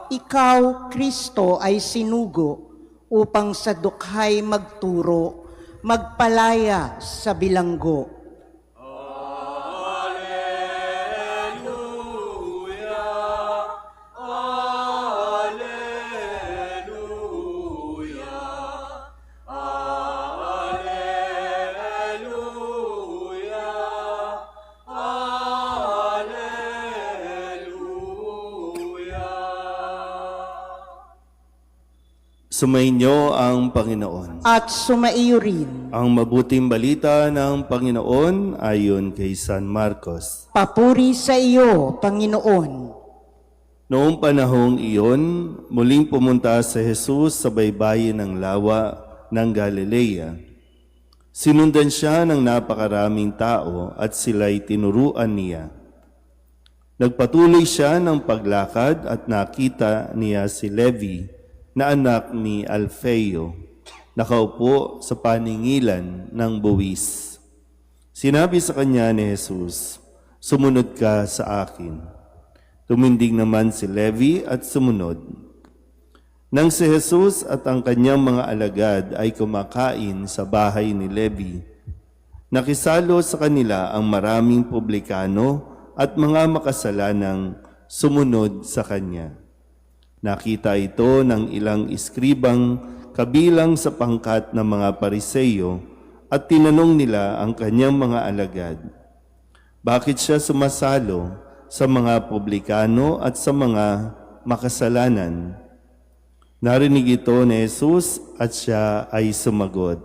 Ikaw, Kristo, ay sinugo upang sa dukhay magturo, magpalaya sa bilanggo. Sumainyo ang Panginoon. At sumaiyo rin. Ang mabuting balita ng Panginoon ayon kay San Marcos. Papuri sa iyo, Panginoon. Noong panahong iyon, muling pumunta si Jesus sa baybayin ng lawa ng Galilea. Sinundan siya ng napakaraming tao at sila'y tinuruan niya. Nagpatuloy siya ng paglakad at nakita niya si Levi, na anak ni Alfeo, nakaupo sa paningilan ng buwis. Sinabi sa kanya ni Jesus, "Sumunod ka sa akin." Tumindig naman si Levi at sumunod. Nang si Jesus at ang kanyang mga alagad ay kumakain sa bahay ni Levi, nakisalo sa kanila ang maraming publikano at mga makasalanang sumunod sa kanya. Nakita ito ng ilang iskribang kabilang sa pangkat ng mga Pariseyo at tinanong nila ang kanyang mga alagad, bakit siya sumasalo sa mga publikano at sa mga makasalanan? Narinig ito ni Jesus at siya ay sumagot,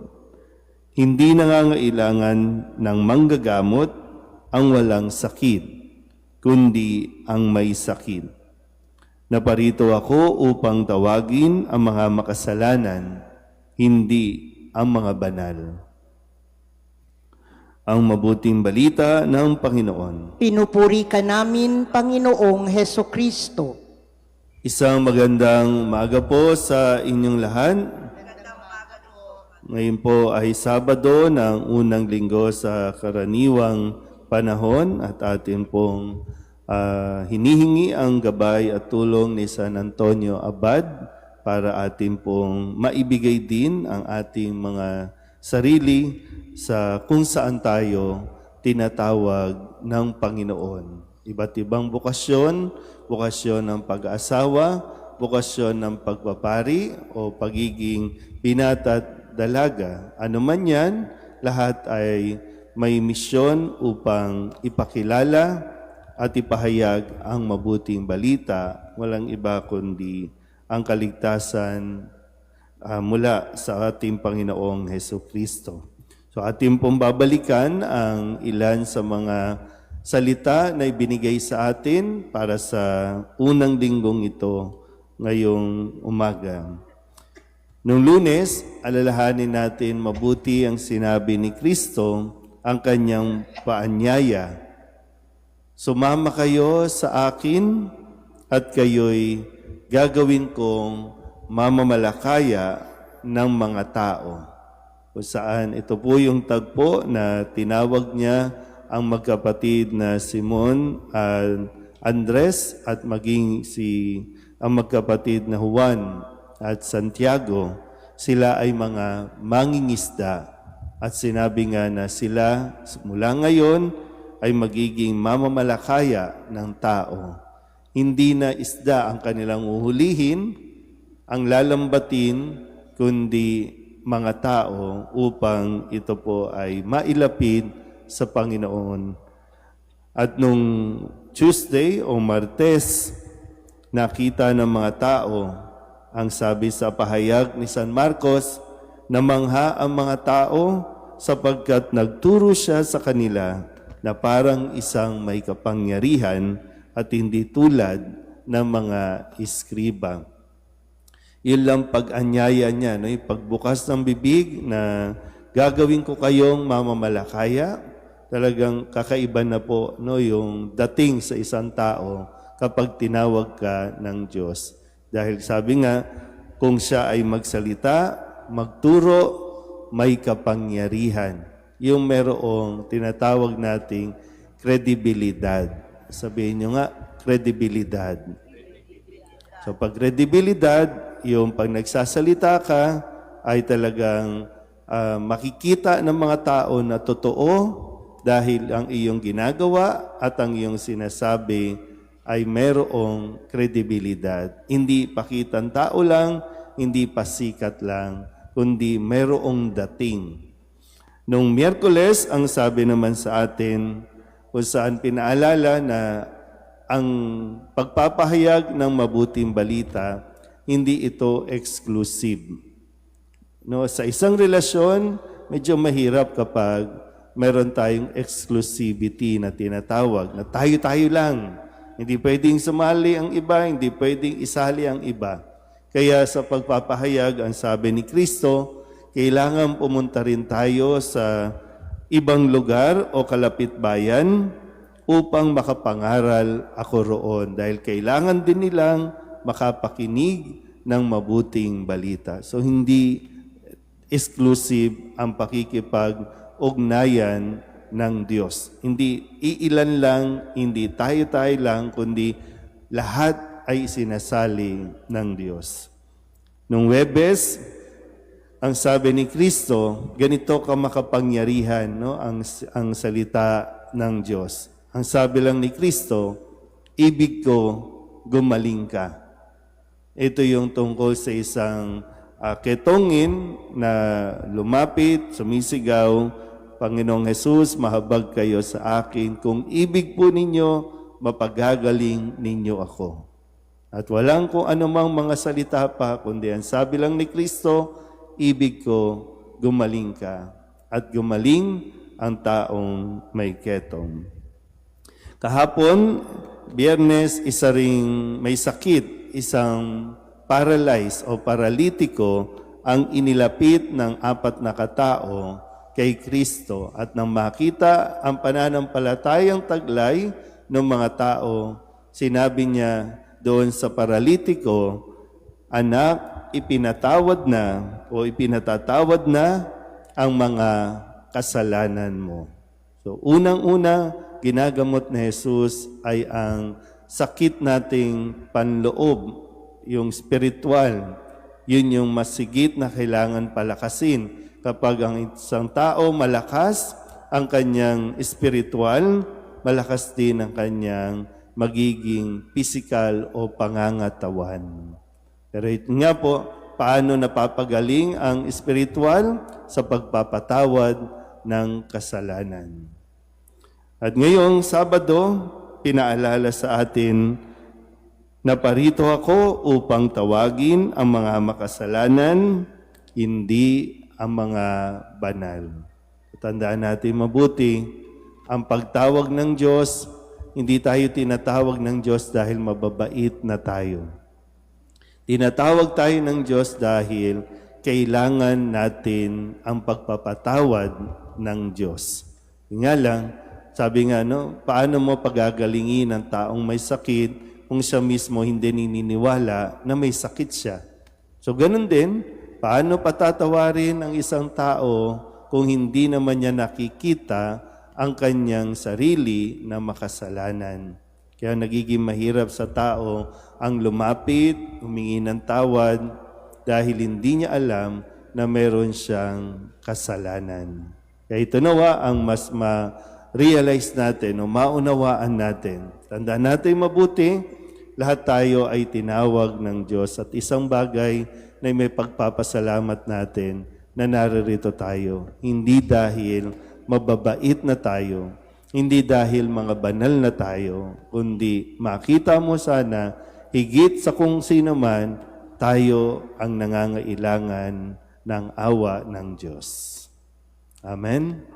"Hindi nangangailangan ng manggagamot ang walang sakit, kundi ang may sakit. Naparito ako upang tawagin ang mga makasalanan, hindi ang mga banal." Ang mabuting balita ng Panginoon. Pinupuri ka namin, Panginoong Heso Kristo. Isang magandang maaga po sa inyong lahat. Ngayon po ay Sabado ng unang linggo sa karaniwang panahon at atin pong hinihingi ang gabay at tulong ni San Antonio Abad para atin pong maibigay din ang ating mga sarili sa kung saan tayo tinatawag ng Panginoon. Iba't ibang bukasyon ng pag-aasawa, bukasyon ng pagpapari o pagiging binata at dalaga. Ano man yan, lahat ay may misyon upang ipakilala at ipahayag ang mabuting balita, walang iba kundi ang kaligtasan mula sa ating Panginoong Heso Kristo. So ating pong babalikan ang ilan sa mga salita na ibinigay sa atin para sa unang linggong ito ngayong umaga. Noong Lunes, alalahanin natin mabuti ang sinabi ni Kristo, ang kanyang paanyaya. Sumama kayo sa akin at kayo'y gagawin kong mamamalakaya ng mga tao. Kung saan ito po yung tagpo na tinawag niya ang magkapatid na Simon at Andres at maging ang magkapatid na Juan at Santiago. Sila ay mga mangingisda at sinabi nga na sila mula ngayon ay magiging mamamalakaya ng tao. Hindi na isda ang kanilang uhulihin, ang lalambatin, kundi mga tao upang ito po ay mailapid sa Panginoon. At nung Tuesday o Martes, nakita ng mga tao, ang sabi sa pahayag ni San Marcos, namangha ang mga tao sapagkat nagturo siya sa kanila na parang isang may kapangyarihan at hindi tulad ng mga iskriba. Yun lang pag-anyaya niya, no? Yung pagbukas ng bibig na gagawin ko kayong mamamalakaya, talagang kakaiba na po, no? Yung dating sa isang tao kapag tinawag ka ng Diyos. Dahil sabi nga, kung siya ay magsalita, magturo, may kapangyarihan. Yung merong tinatawag nating kredibilidad. Sabihin nyo nga, kredibilidad. So pag kredibilidad, yung pag nagsasalita ka, ay talagang makikita ng mga tao na totoo dahil ang iyong ginagawa at ang iyong sinasabi ay merong kredibilidad. Hindi pakitang tao lang, hindi pasikat lang, kundi merong dating. Nung Miyerkules, ang sabi naman sa atin, kung saan pinaalala na ang pagpapahayag ng mabuting balita, hindi ito exclusive. No, sa isang relasyon, medyo mahirap kapag meron tayong exclusivity na tinatawag, na tayo-tayo lang. Hindi pwedeng sumali ang iba, hindi pwedeng isali ang iba. Kaya sa pagpapahayag, ang sabi ni Kristo, kailangan pumunta rin tayo sa ibang lugar o kalapit bayan upang makapangaral ako roon. Dahil kailangan din nilang makapakinig ng mabuting balita. So hindi exclusive ang pakikipag-ugnayan ng Diyos. Hindi iilan lang, hindi tayo-tayo lang, kundi lahat ay sinasali ng Diyos. Nung Webes, ang sabi ni Kristo, ganito ka makapangyarihan, no? ang salita ng Diyos. Ang sabi lang ni Kristo, ibig ko, gumaling ka. Ito yung tungkol sa isang ketongin na lumapit, sumisigaw, Panginoong Jesus, mahabag kayo sa akin. Kung ibig po ninyo, mapagagaling ninyo ako. At walang kung anumang mga salita pa, kundi ang sabi lang ni Kristo, ibig ko, gumaling ka. At gumaling ang taong may ketong. Kahapon, Biyernes, isa ring may sakit, isang paralyzed o paralitiko ang inilapit ng 4 na katao kay Kristo. At nang makita ang pananampalatayang taglay ng mga tao, sinabi niya doon sa paralitiko, anak, ipinatatawad na ang mga kasalanan mo. So, unang-una, ginagamot ni Jesus ay ang sakit nating panloob, yung spiritual. Yun yung masigit na kailangan palakasin. Kapag ang isang tao malakas ang kanyang spiritual, malakas din ang kanyang magiging physical o pangangatawan. Pero ito nga po, paano napapagaling ang spiritual? Sa pagpapatawad ng kasalanan. At ngayong Sabado, pinaalala sa atin na parito ako upang tawagin ang mga makasalanan, hindi ang mga banal. Tandaan natin mabuti, ang pagtawag ng Diyos, hindi tayo tinatawag ng Diyos dahil mababait na tayo. Tinatawag tayo ng Diyos dahil kailangan natin ang pagpapatawad ng Diyos. Nga lang, sabi nga, no, paano mo pagagalingin ang taong may sakit kung siya mismo hindi nininiwala na may sakit siya? So ganun din, paano patatawarin ang isang tao kung hindi naman niya nakikita ang kanyang sarili na makasalanan? Kaya nagiging mahirap sa tao ang lumapit, humingi ng tawad dahil hindi niya alam na meron siyang kasalanan. Kaya ito nawa ang mas ma-realize natin o maunawaan natin. Tandaan natin mabuti, lahat tayo ay tinawag ng Diyos at isang bagay na may pagpapasalamat natin na naririto tayo. Hindi dahil mababait na tayo, hindi dahil mga banal na tayo, kundi makita mo sana higit sa kung sino man, tayo ang nangangailangan ng awa ng Diyos. Amen?